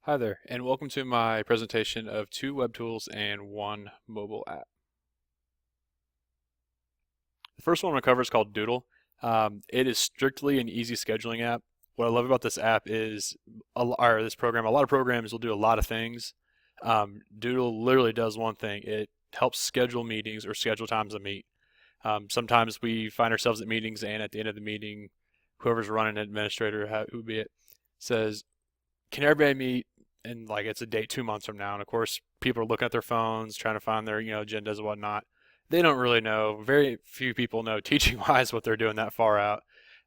Hi there, and welcome to my presentation of two web tools and one mobile app. The first one I'm going to cover is called Doodle. It is strictly an easy scheduling app. What I love about this app is, or this program, a lot of programs will do a lot of things. Doodle literally does one thing. It helps schedule meetings or schedule times to meet. Sometimes we find ourselves at meetings, and at the end of the meeting, whoever's running, administrator, who be it, says, can everybody meet? And like it's a date 2 months from now, and of course people are looking at their phones trying to find their agendas and whatnot. They don't really know. Very few people know teaching wise what they're doing that far out,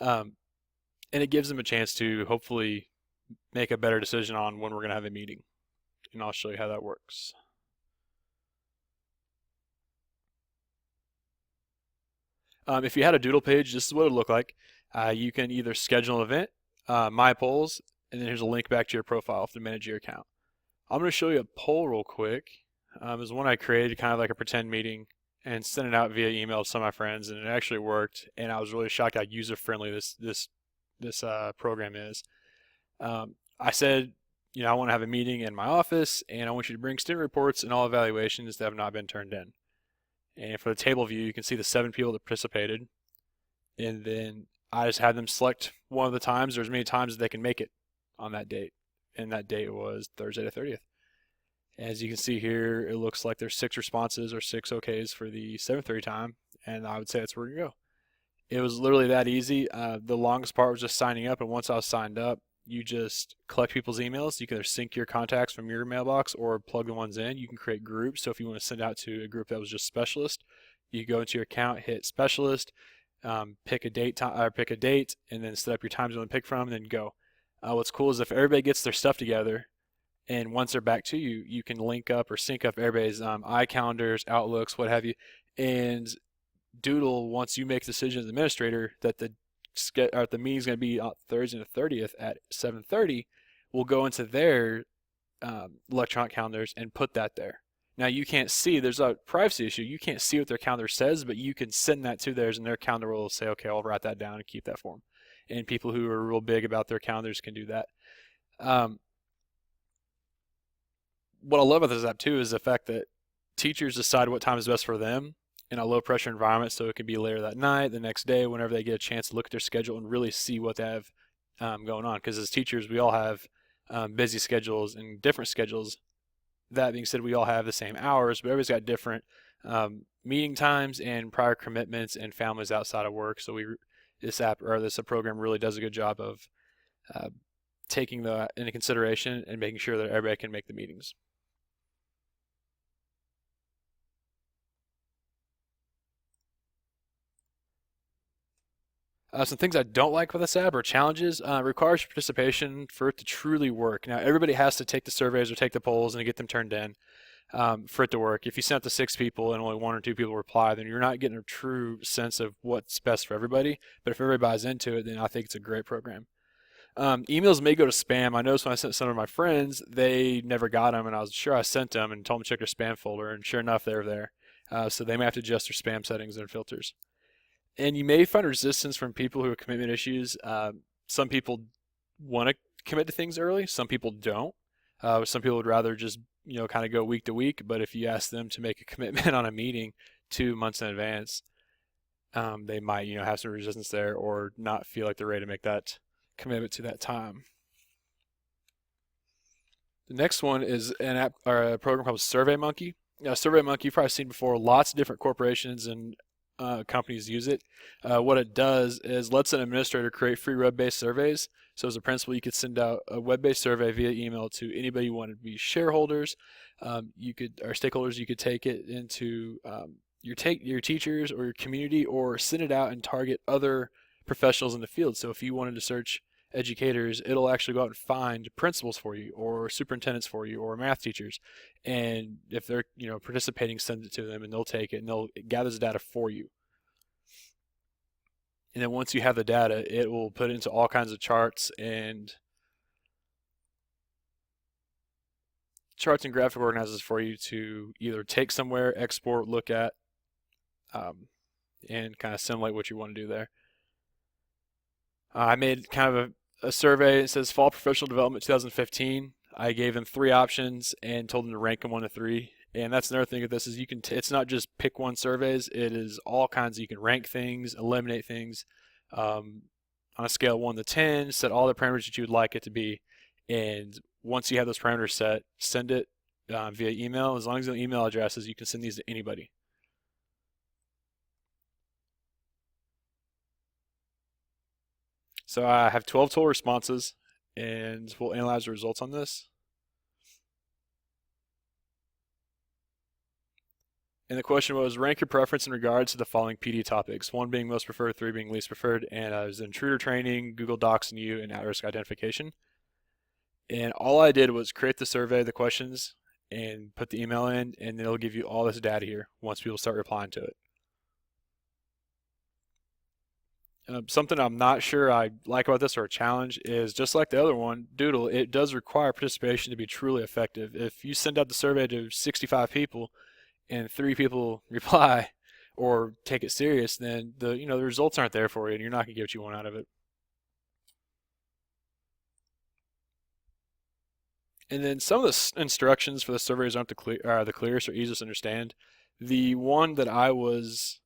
um, and it gives them a chance to hopefully make a better decision on when we're going to have a meeting. And I'll show you how that works. If you had a Doodle page, this is what it would look like. You can either schedule an event, my polls, and then here's a link back to your profile to manage your account. I'm going to show you a poll real quick. It's one I created, kind of like a pretend meeting, and sent it out via email to some of my friends, and it actually worked. And I was really shocked how user friendly this program is. I said, I want to have a meeting in my office, and I want you to bring student reports and all evaluations that have not been turned in. And for the table view, you can see the 7 people that participated, and then I just had them select one of the times or as many times as they can make it on that date. And that date was Thursday the 30th. As you can see here, it looks like there's 6 responses or 6 OKs for the 7:30 time, and I would say that's where we go. It was literally that easy. The longest part was just signing up, and once I was signed up, you just collect people's emails. You can either sync your contacts from your mailbox or plug the ones in. You can create groups. So if you want to send out to a group that was just specialist, you go into your account, hit specialist, pick a date, and then set up your times you want to pick from, and then go. What's cool is if everybody gets their stuff together, and once they're back to you, you can link up or sync up everybody's iCalendars, Outlooks, what have you. And Doodle, once you make the decision as administrator that the meeting's going to be on Thursday the 30th at 7:30, we'll go into their electronic calendars and put that there. Now you can't see, there's a privacy issue. You can't see what their calendar says, but you can send that to theirs, and their calendar will say, okay, I'll write that down and keep that for them. And people who are real big about their calendars can do that. Um, what I love about this app too is the fact that teachers decide what time is best for them in a low pressure environment, so it can be later that night, the next day, whenever they get a chance to look at their schedule and really see what they have going on. Because as teachers, we all have busy schedules and different schedules. That being said, we all have the same hours, but everybody's got different meeting times and prior commitments and families outside of work. So this program really does a good job of taking that into consideration and making sure that everybody can make the meetings. Some things I don't like with this app are challenges. Requires participation for it to truly work. Now, everybody has to take the surveys or take the polls and get them turned in for it to work. If you send it to 6 people and only 1 or 2 people reply, then you're not getting a true sense of what's best for everybody. But if everybody buys into it, then I think it's a great program. Emails may go to spam. I noticed when I sent some of my friends, they never got them, and I was sure I sent them and told them to check their spam folder, and sure enough, they're there. So they may have to adjust their spam settings and filters. And you may find resistance from people who have commitment issues. Some people want to commit to things early. Some people don't. Some people would rather just kind of go week to week. But if you ask them to make a commitment on a meeting 2 months in advance, they might have some resistance there or not feel like they're ready to make that commitment to that time. The next one is an app or a program called SurveyMonkey. SurveyMonkey you've probably seen before. Lots of different corporations and companies use it. What it does is lets an administrator create free web-based surveys. So as a principal, you could send out a web-based survey via email to anybody you want to be shareholders. Or stakeholders. You could take it into your teachers or your community, or send it out and target other professionals in the field. So if you wanted to search educators, it'll actually go out and find principals for you, or superintendents for you, or math teachers. And if they're participating, send it to them, and they'll take it and it gathers the data for you. And then once you have the data, it will put it into all kinds of charts and graphic organizers for you to either take somewhere, export, look at, and kind of simulate what you want to do there. I made kind of a survey. It says Fall Professional Development 2015. I gave them three options and told them to rank them 1 to 3. And that's another thing of this is you can it's not just pick one surveys. It is all kinds. You can rank things, eliminate things, um, on a scale of 1 to 10. Set all the parameters that you would like it to be, and once you have those parameters set, send it via email. As long as the email addresses, you can send these to anybody. So I have 12 total responses, and we'll analyze the results on this. And the question was, rank your preference in regards to the following PD topics, 1 being most preferred, 3 being least preferred, and it was intruder training, Google Docs and you, and at-risk identification. And all I did was create the survey, the questions, and put the email in, and it'll give you all this data here once people start replying to it. Something I'm not sure I like about this or a challenge is just like the other one, Doodle, it does require participation to be truly effective. If you send out the survey to 65 people and 3 people reply or take it serious, then the results aren't there for you, and you're not gonna get what you want out of it. And then some of the instructions for the surveys aren't the clearest or easiest to understand. The one that I was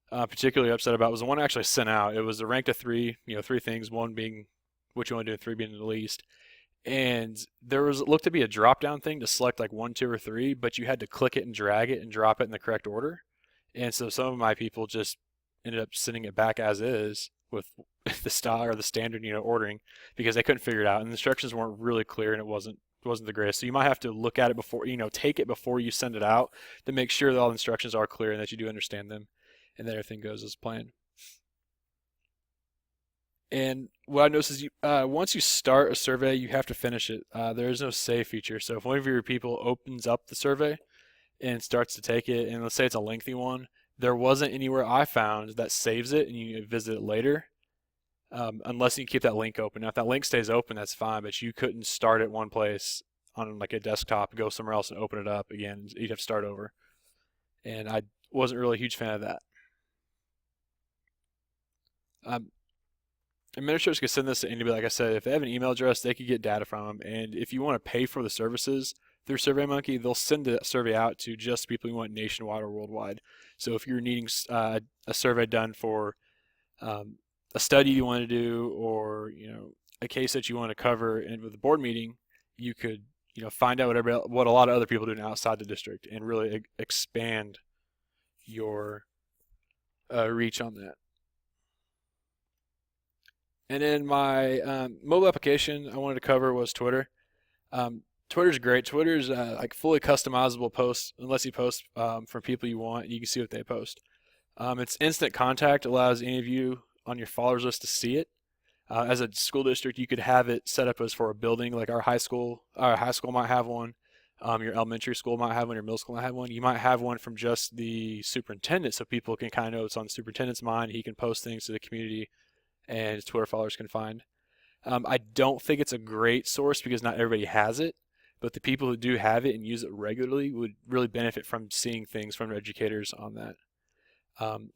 particularly upset about was the one I actually sent out. It was a rank to 3, 3 things, 1 being what you want to do, and 3 being the least. And there was it looked to be a drop down thing to select like 1, 2, or 3, but you had to click it and drag it and drop it in the correct order. And so some of my people just ended up sending it back as is with the style or the standard, ordering, because they couldn't figure it out and the instructions weren't really clear, and it wasn't the greatest. So you might have to look at it before, take it before you send it out to make sure that all the instructions are clear and that you do understand them and that everything goes as planned. And what I noticed is once you start a survey, you have to finish it. There is no save feature. So if one of your people opens up the survey and starts to take it, and let's say it's a lengthy one, there wasn't anywhere I found that saves it and you visit it later, unless you keep that link open. Now, if that link stays open, that's fine, but you couldn't start at one place on like a desktop, go somewhere else and open it up again. You'd have to start over. And I wasn't really a huge fan of that. Um, Administrators could send this to anybody. Like I said, if they have an email address, they could get data from them. And if you want to pay for the services through SurveyMonkey, they'll send the survey out to just people you want nationwide or worldwide. So if you're needing a survey done for a study you want to do, or a case that you want to cover, and with the board meeting, you could find out what a lot of other people do outside the district and really expand your reach on that. And then my mobile application I wanted to cover was Twitter. Twitter's great. Twitter's like fully customizable posts, unless you post from people you want. You can see what they post. It's instant contact, allows any of you on your followers list to see it. As a school district, you could have it set up as for a building, like our high school. Our high school might have one. Your elementary school might have one. Your middle school might have one. You might have one from just the superintendent, so people can kind of know what's on the superintendent's mind. He can post things to the community, and his Twitter followers can find. I don't think it's a great source because not everybody has it, but the people who do have it and use it regularly would really benefit from seeing things from educators on that.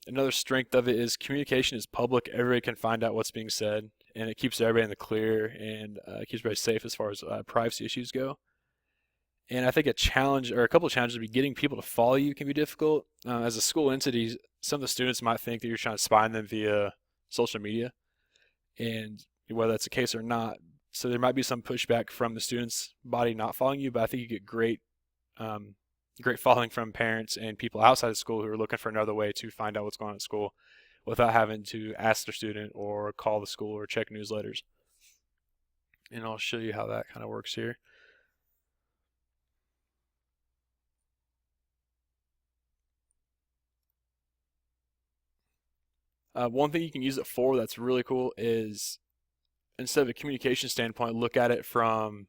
Another strength of it is communication is public. Everybody can find out what's being said, and it keeps everybody in the clear, and keeps everybody safe as far as privacy issues go. And I think a challenge, or a couple of challenges, would be getting people to follow you can be difficult. As a school entity, some of the students might think that you're trying to spy on them via social media, and whether that's the case or not. So there might be some pushback from the students' body not following you, but I think you get great following from parents and people outside of school who are looking for another way to find out what's going on at school without having to ask their student or call the school or check newsletters. And I'll show you how that kind of works here. One thing you can use it for that's really cool is, instead of a communication standpoint, look at it from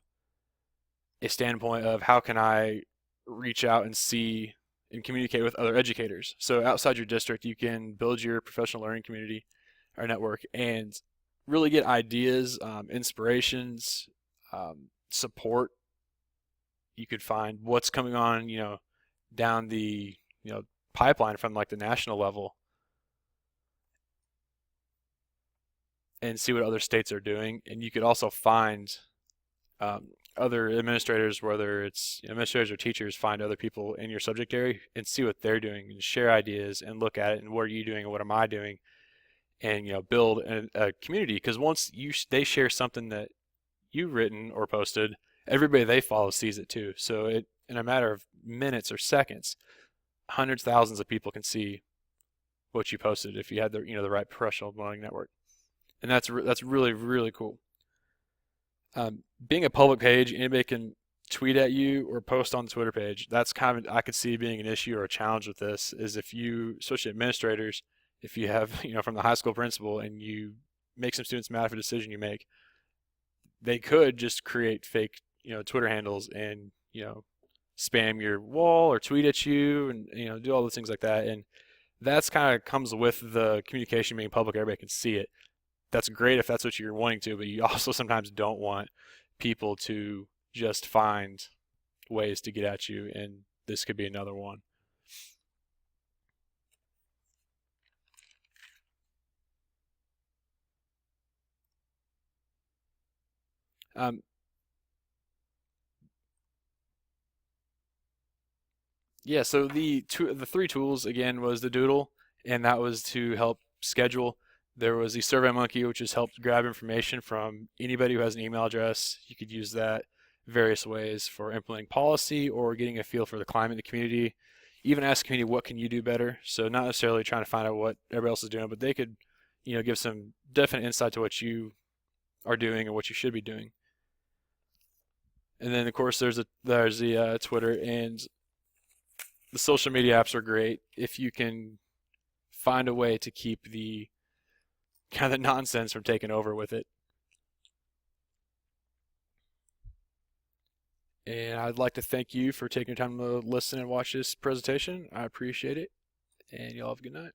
a standpoint of how can I reach out and see and communicate with other educators. So outside your district, you can build your professional learning community or network and really get ideas, inspirations, support. You could find what's coming on, down the, pipeline from like the national level, and see what other states are doing. And you could also find other administrators, whether it's administrators or teachers, find other people in your subject area and see what they're doing and share ideas and look at it and what are you doing and what am I doing, and build a community. Because once they share something that you've written or posted, everybody they follow sees it too. So it in a matter of minutes or seconds, hundreds, thousands of people can see what you posted if you had the right professional blogging network, and that's really really cool. Being a public page, anybody can tweet at you or post on the Twitter page. That's kind of I could see being an issue or a challenge with this is if you, especially administrators, if you have from the high school principal and you make some students mad for a decision you make, they could just create fake Twitter handles and spam your wall or tweet at you and do all those things like that. And that's kind of comes with the communication being public. Everybody can see it. That's great if that's what you're wanting to, but you also sometimes don't want people to just find ways to get at you, and this could be another one. Um, yeah, so the three tools again was the Doodle, and that was to help schedule. There was the SurveyMonkey, which just helped grab information from anybody who has an email address. You could use that various ways for implementing policy or getting a feel for the climate in the community. Even ask the community what can you do better. So not necessarily trying to find out what everybody else is doing, but they could, give some definite insight to what you are doing and what you should be doing. And then of course there's the Twitter, and the social media apps are great if you can find a way to keep the kind of nonsense from taking over with it. And I'd like to thank you for taking your time to listen and watch this presentation. I appreciate it, and y'all have a good night.